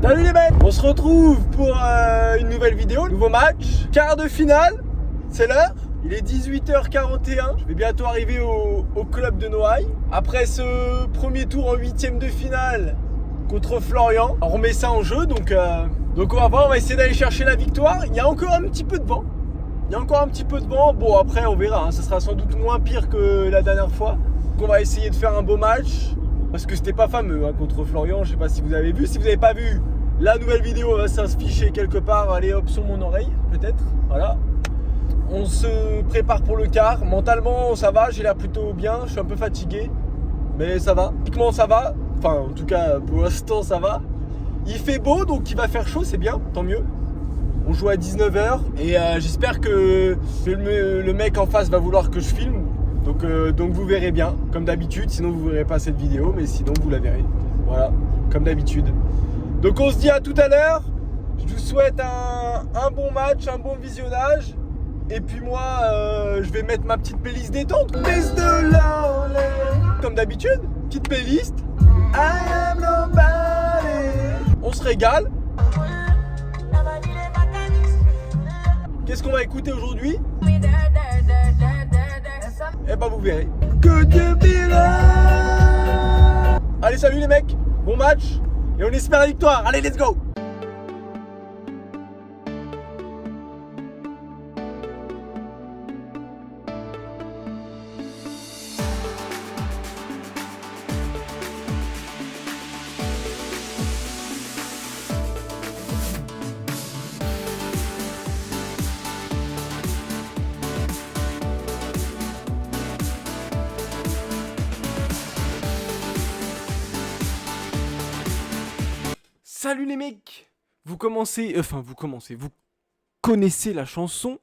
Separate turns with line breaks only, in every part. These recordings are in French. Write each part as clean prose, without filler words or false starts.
Salut les mecs, on se retrouve pour une nouvelle vidéo, nouveau match, quart de finale, c'est l'heure. Il est 18h41, je vais bientôt arriver au club de Noailles. Après ce premier tour en 8ème de finale contre Florian, on remet ça en jeu, donc on va voir, on va essayer d'aller chercher la victoire. Il y a encore un petit peu de vent. Bon après on verra, hein. Ça sera sans doute moins pire que la dernière fois. Donc on va essayer de faire un beau match. Parce que c'était pas fameux hein, contre Florian, je sais pas si vous avez vu. Si vous n'avez pas vu, la nouvelle vidéo va s'afficher quelque part. Allez hop sur mon oreille, peut-être. Voilà. On se prépare pour le quart. Mentalement ça va, j'ai l'air plutôt bien. Je suis un peu fatigué. Mais ça va. Physiquement ça va. Enfin en tout cas pour l'instant ça va. Il fait beau donc il va faire chaud, c'est bien, tant mieux. On joue à 19h et j'espère que le mec en face va vouloir que je filme. Donc vous verrez bien, comme d'habitude. Sinon vous verrez pas cette vidéo, mais sinon vous la verrez. Voilà, comme d'habitude. Donc on se dit à tout à l'heure. Je vous souhaite un bon match, un bon visionnage. Et puis moi, je vais mettre ma petite playlist détente. Comme d'habitude, petite playlist. I am nobody. On se régale. Qu'est-ce qu'on va écouter aujourd'hui? Eh ben vous verrez. Allez salut les mecs, bon match et on espère la victoire. Allez let's go. Salut les mecs, vous connaissez la chanson.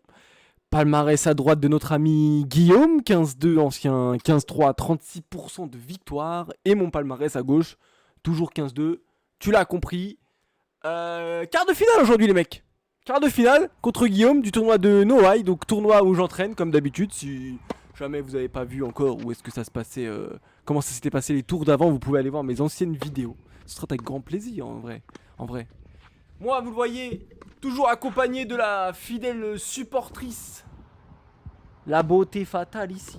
Palmarès à droite de notre ami Guillaume, 15-2, ancien 15-3, 36% de victoire. Et mon palmarès à gauche, toujours 15-2, tu l'as compris. Quart de finale aujourd'hui les mecs. Quart de finale contre Guillaume du tournoi de Noailles, donc tournoi où j'entraîne comme d'habitude. Si jamais vous n'avez pas vu encore où est-ce que ça se passait, comment ça s'était passé les tours d'avant, vous pouvez aller voir mes anciennes vidéos. Ce sera avec grand plaisir en vrai. Moi, vous le voyez, toujours accompagné de la fidèle supportrice. La beauté fatale ici.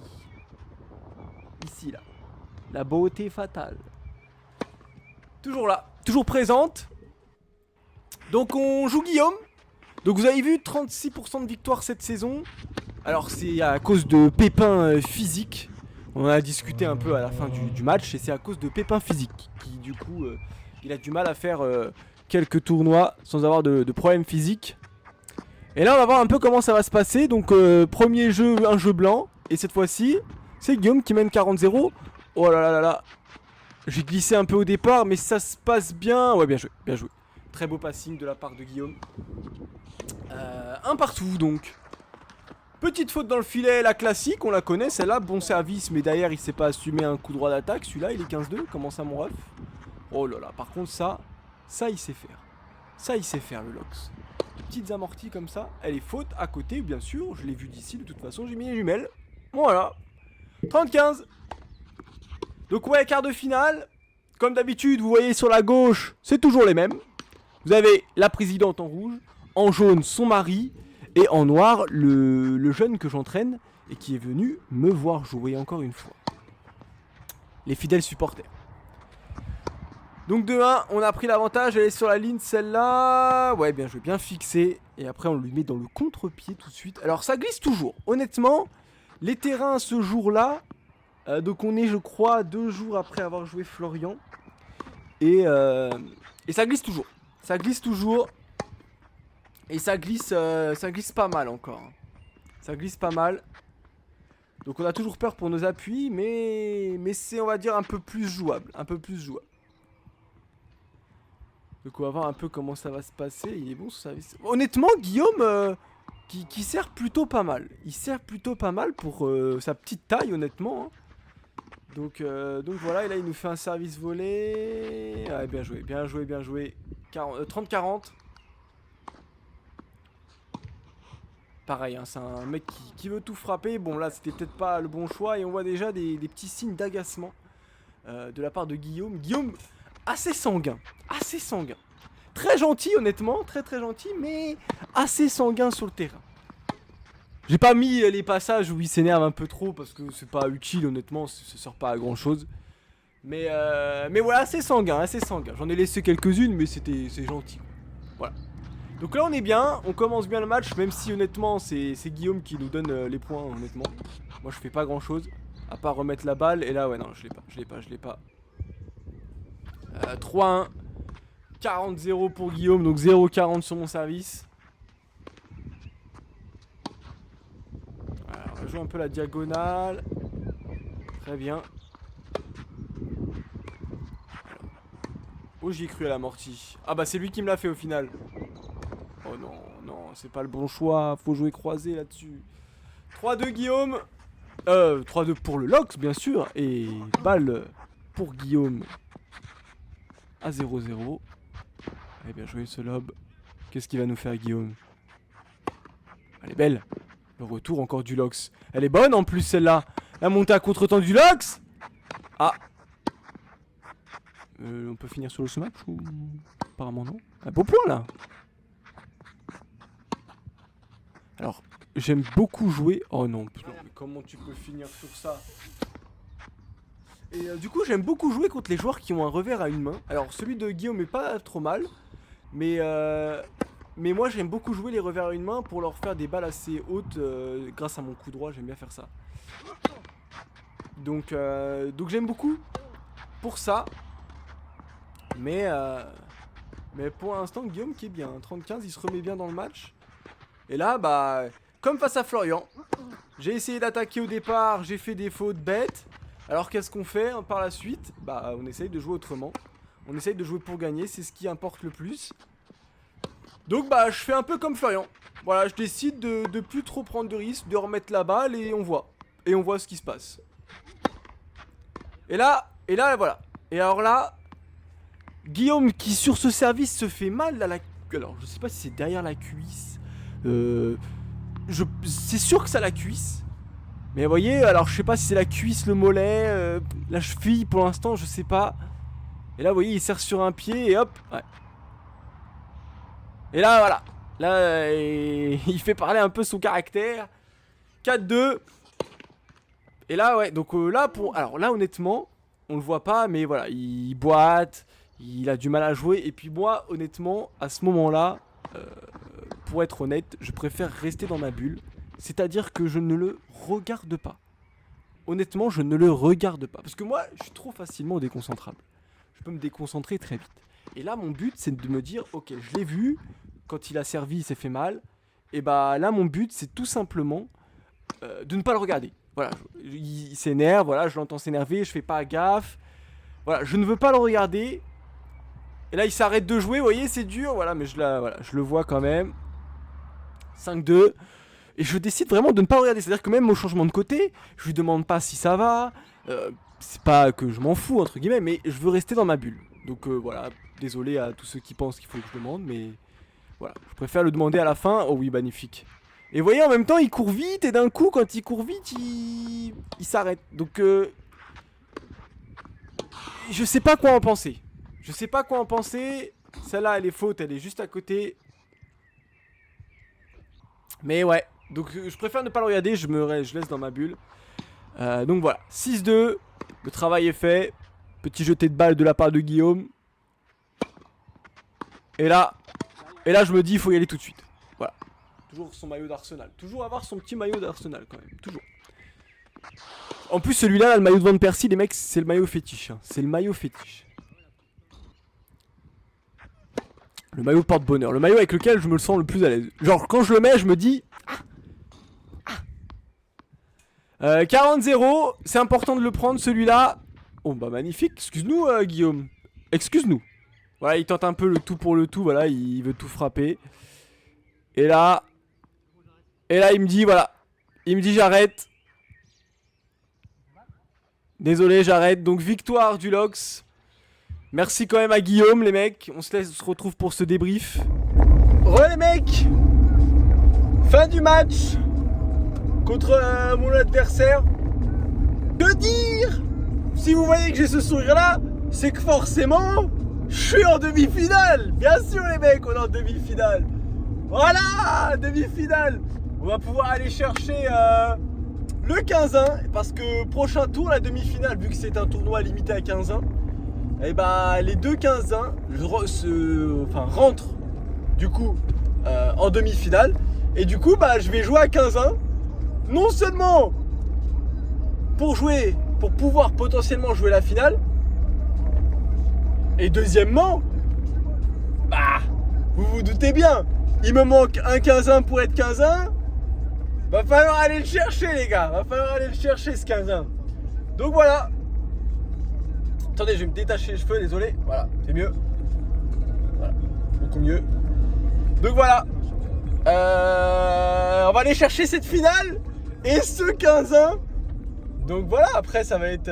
Ici, là. La beauté fatale. Toujours là, toujours présente. Donc on joue Guillaume. Donc vous avez vu, 36% de victoire cette saison. Alors c'est à cause de pépins physiques. On en a discuté un peu à la fin du match. Et c'est à cause de pépins physiques. Qui du coup, il a du mal à faire quelques tournois sans avoir de problèmes physiques. Et là on va voir un peu comment ça va se passer. Donc premier jeu, un jeu blanc. Et cette fois-ci, c'est Guillaume qui mène 40-0. Oh là là là là. J'ai glissé un peu au départ, mais ça se passe bien. Ouais, bien joué, bien joué. Très beau passing de la part de Guillaume. Un partout donc. Petite faute dans le filet, la classique, on la connaît celle-là. Bon service, mais derrière il sait pas assumer un coup droit d'attaque. Celui-là il est 15-2, comment ça mon ref? Oh là là, par contre ça il sait faire. Ça il sait faire le Lox. Les petites amorties comme ça. Elle est faute à côté bien sûr. Je l'ai vu d'ici de toute façon, j'ai mis les jumelles. Voilà. 30-15. Donc ouais, quart de finale. Comme d'habitude, vous voyez sur la gauche, c'est toujours les mêmes. Vous avez la présidente en rouge, en jaune son mari, et en noir le jeune que j'entraîne et qui est venu me voir jouer encore une fois. Les fidèles supporters. Donc de 1, on a pris l'avantage, elle est sur la ligne celle-là. Ouais, bien joué, bien fixé. Et après on lui met dans le contre-pied tout de suite. Alors ça glisse toujours. Honnêtement, les terrains ce jour-là, donc on est je crois 2 jours après avoir joué Florian. Et ça glisse toujours. Ça glisse toujours. Et ça glisse pas mal encore. Ça glisse pas mal. Donc on a toujours peur pour nos appuis, mais c'est on va dire un peu plus jouable. Donc on va voir un peu comment ça va se passer. Il est bon ce service. Honnêtement, Guillaume qui sert plutôt pas mal. Il sert plutôt pas mal pour sa petite taille, honnêtement. Hein. Donc voilà, et là il nous fait un service volé. Ouais, bien joué, bien joué, bien joué. 30-40. Pareil, hein, c'est un mec qui veut tout frapper. Bon là c'était peut-être pas le bon choix. Et on voit déjà des petits signes d'agacement de la part de Guillaume. Guillaume assez sanguin. très gentil honnêtement, très gentil, mais assez sanguin sur le terrain. J'ai pas mis les passages où il s'énerve un peu trop parce que c'est pas utile honnêtement, ça sert pas à grand chose. Mais voilà, assez sanguin, assez sanguin. J'en ai laissé quelques-unes, mais c'est gentil. Voilà. Donc là on est bien, on commence bien le match, même si honnêtement c'est Guillaume qui nous donne les points honnêtement. Moi je fais pas grand chose, à part remettre la balle, et là ouais non je l'ai pas. 3-1, 40-0 pour Guillaume, donc 0-40 sur mon service. Voilà, on va jouer un peu la diagonale. Très bien. Oh j'y ai cru à l'amorti. Ah bah c'est lui qui me l'a fait au final. Oh non, non, c'est pas le bon choix, faut jouer croisé là-dessus. 3-2 Guillaume. 3-2 pour le Lox bien sûr. Et balle pour Guillaume à 0-0. Allez bien joué ce lob. Qu'est-ce qu'il va nous faire Guillaume? Elle est belle. Le retour encore du Lox. Elle est bonne en plus celle-là. La montée à contre-temps du Lox. Ah. On peut finir sur le smash ou... Apparemment non. Un beau point là. Alors, j'aime beaucoup jouer... Oh non, putain, mais comment tu peux finir sur ça? Et du coup, j'aime beaucoup jouer contre les joueurs qui ont un revers à une main. Alors, celui de Guillaume est pas trop mal. Mais moi, j'aime beaucoup jouer les revers à une main pour leur faire des balles assez hautes grâce à mon coup droit. J'aime bien faire ça. Donc j'aime beaucoup pour ça. Mais pour l'instant, Guillaume qui est bien. 30-15, il se remet bien dans le match. Et là, bah, comme face à Florian, j'ai essayé d'attaquer au départ, j'ai fait des fautes bêtes. Alors qu'est-ce qu'on fait par la suite? Bah, on essaye de jouer autrement. On essaye de jouer pour gagner, c'est ce qui importe le plus. Donc bah, je fais un peu comme Florian. Voilà, je décide de plus trop prendre de risques, de remettre la balle et on voit. Et on voit ce qui se passe. Et là, voilà. Et alors là, Guillaume qui sur ce service se fait mal à la... Alors, je sais pas si c'est derrière la cuisse. C'est sûr que c'est la cuisse. Mais vous voyez, alors je sais pas si c'est la cuisse, le mollet, la cheville pour l'instant, je sais pas. Et là, vous voyez, il serre sur un pied et hop, ouais. Et là, voilà. Là, il fait parler un peu son caractère. 4-2. Et là, ouais, donc là, alors là, honnêtement, on le voit pas, mais voilà, il boite, il a du mal à jouer. Et puis moi, honnêtement, à ce moment-là, pour être honnête, je préfère rester dans ma bulle. C'est-à-dire que je ne le regarde pas. Honnêtement, je ne le regarde pas. Parce que moi, je suis trop facilement déconcentrable. Je peux me déconcentrer très vite. Et là, mon but, c'est de me dire, ok, je l'ai vu, quand il a servi, il s'est fait mal. Et bah là, mon but, c'est tout simplement de ne pas le regarder. Voilà, il s'énerve, voilà, je l'entends s'énerver, je fais pas gaffe. Voilà, je ne veux pas le regarder. Et là, il s'arrête de jouer, vous voyez, c'est dur, voilà, mais je le vois quand même. 5-2. Et je décide vraiment de ne pas le regarder. C'est-à-dire que même au changement de côté, je lui demande pas si ça va. C'est pas que je m'en fous, entre guillemets, mais je veux rester dans ma bulle. Donc voilà, désolé à tous ceux qui pensent qu'il faut que je demande, mais voilà, je préfère le demander à la fin. Oh oui, magnifique. Et vous voyez, en même temps, il court vite, et d'un coup, quand il court vite, il s'arrête. Donc je sais pas quoi en penser. Je sais pas quoi en penser. Celle-là, elle est faute, elle est juste à côté. Mais ouais, donc je préfère ne pas le regarder, je laisse dans ma bulle. Donc voilà, 6-2, le travail est fait. Petit jeté de balle de la part de Guillaume. Et là je me dis, il faut y aller tout de suite. Voilà, toujours son maillot d'Arsenal. Toujours avoir son petit maillot d'Arsenal quand même, toujours. En plus celui-là, là, le maillot de Van Persie, les mecs, c'est le maillot fétiche. Hein. C'est le maillot fétiche. Le maillot porte-bonheur, le maillot avec lequel je me le sens le plus à l'aise. Genre quand je le mets, je me dis... 40-0, c'est important de le prendre celui-là. Oh bah magnifique, excuse-nous Guillaume. Excuse-nous. Voilà, il tente un peu le tout pour le tout, voilà, il veut tout frapper. Et là, il me dit, voilà. Il me dit j'arrête. Désolé, j'arrête. Donc victoire du Lox. Merci quand même à Guillaume les mecs. On se retrouve pour ce débrief. Re les mecs. Fin du match. Contre mon adversaire. Que dire? Si vous voyez que j'ai ce sourire là, c'est que forcément Je suis en demi-finale. Bien sûr les mecs, on est en demi-finale. Voilà, demi-finale. On va pouvoir aller chercher le 15-1. Parce que prochain tour, la demi-finale, vu que c'est un tournoi limité à 15-1, et bah les deux 15-1 rentrent du coup en demi-finale. Et du coup, bah je vais jouer à 15-1. Non seulement pour pouvoir potentiellement jouer la finale, et deuxièmement, bah, vous vous doutez bien, il me manque un 15-1 pour être 15-1. Va falloir aller le chercher les gars, va falloir aller le chercher ce 15-1. Donc voilà. Attendez, je vais me détacher les cheveux, désolé. Voilà, c'est mieux. Voilà, beaucoup mieux. Donc voilà. On va aller chercher cette finale et ce 15-1. Donc voilà, après ça va être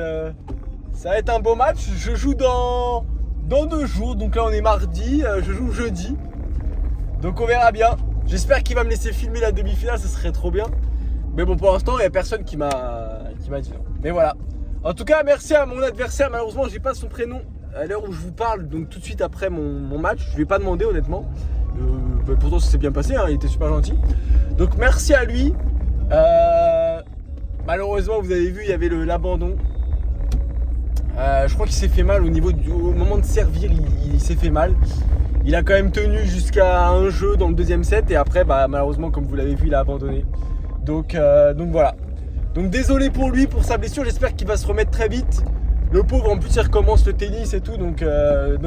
un beau match. Je joue dans 2 jours, donc là on est mardi, je joue jeudi. Donc on verra bien. J'espère qu'il va me laisser filmer la demi-finale, ça serait trop bien. Mais bon, pour l'instant, il n'y a personne qui m'a dit non. Mais voilà. En tout cas, merci à mon adversaire. Malheureusement, j'ai pas son prénom à l'heure où je vous parle, donc tout de suite après mon match. Je vais pas demander honnêtement. Pourtant, ça s'est bien passé, hein, il était super gentil. Donc merci à lui. Malheureusement, vous avez vu, il y avait l'abandon. Je crois qu'il s'est fait mal au moment de servir, il s'est fait mal. Il a quand même tenu jusqu'à un jeu dans le deuxième set et après, bah, malheureusement, comme vous l'avez vu, il a abandonné. Donc voilà. Donc désolé pour lui, pour sa blessure. J'espère qu'il va se remettre très vite. Le pauvre, en plus, il recommence le tennis et tout. Donc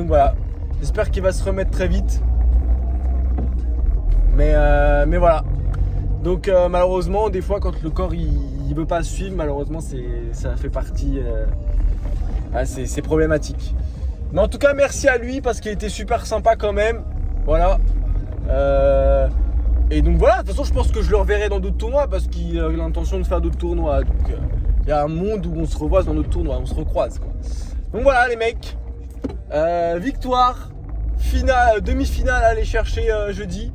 voilà. J'espère qu'il va se remettre très vite. Mais voilà. Donc malheureusement, des fois, quand le corps il veut pas suivre, malheureusement, ça fait partie. C'est problématique. Mais en tout cas, merci à lui parce qu'il était super sympa quand même. Voilà. Et donc voilà, de toute façon, je pense que je le reverrai dans d'autres tournois parce qu'il a l'intention de faire d'autres tournois. Donc il y a un monde où on se revoit dans d'autres tournois, on se recroise quoi. Donc voilà les mecs. Victoire, finale, demi-finale à aller chercher jeudi.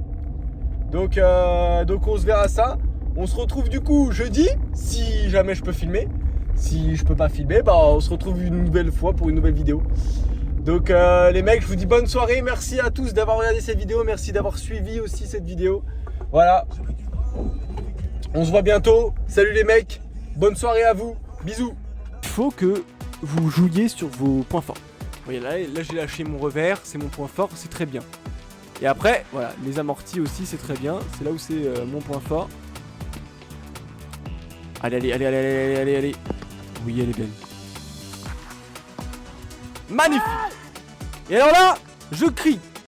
Donc on se verra ça. On se retrouve du coup jeudi, si jamais je peux filmer. Si je peux pas filmer, bah on se retrouve une nouvelle fois pour une nouvelle vidéo. Donc les mecs, je vous dis bonne soirée. Merci à tous d'avoir regardé cette vidéo. Merci d'avoir suivi aussi cette vidéo. Voilà. On se voit bientôt. Salut les mecs. Bonne soirée à vous. Bisous. Il faut que vous jouiez sur vos points forts. Voyez là j'ai lâché mon revers. C'est mon point fort. C'est très bien. Et après, voilà, les amortis aussi, c'est très bien. C'est là où c'est mon point fort. Allez. Oui, elle est belle. Magnifique. Et alors là, je crie.